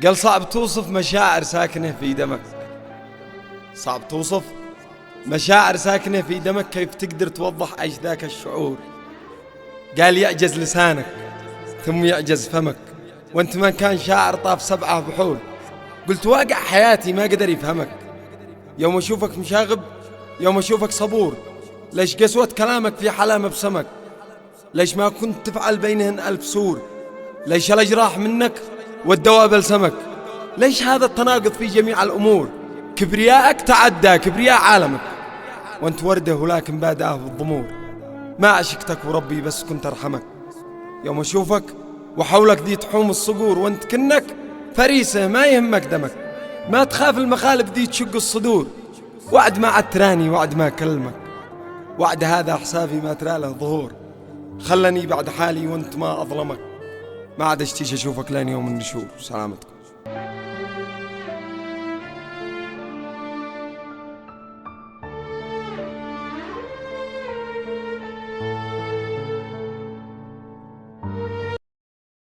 قال صعب توصف مشاعر ساكنة في دمك، صعب توصف مشاعر ساكنة في دمك، كيف تقدر توضح ايش ذاك الشعور؟ قال يعجز لسانك ثم يعجز فمك، وانت ما كان شاعر طاف 7 بحور. قلت واقع حياتي ما قدر يفهمك، يوم اشوفك مشاغب يوم اشوفك صبور، ليش قسوة كلامك في حلامة بسمك؟ ليش ما كنت تفعل بينهن 1000 سور؟ ليش الأجراح منك والدواء بلسمك؟ ليش هذا التناقض في جميع الأمور؟ كبرياءك تعدى كبرياء عالمك، وانت وردة ولكن باداه بالضمور. ما عشقتك وربي بس كنت أرحمك، يوم أشوفك وحولك ذي تحوم الصقور، وانت كنك فريسة ما يهمك دمك، ما تخاف المخالب ذي تشق الصدور. وعد ما عد تراني وعد ما كلمك، وعد هذا حسابي ما ترى له ظهور. خلني بعد حالي وانت ما أظلمك، ما عاد اشتيش اشوفك لين يوم النشور. سلامتكم.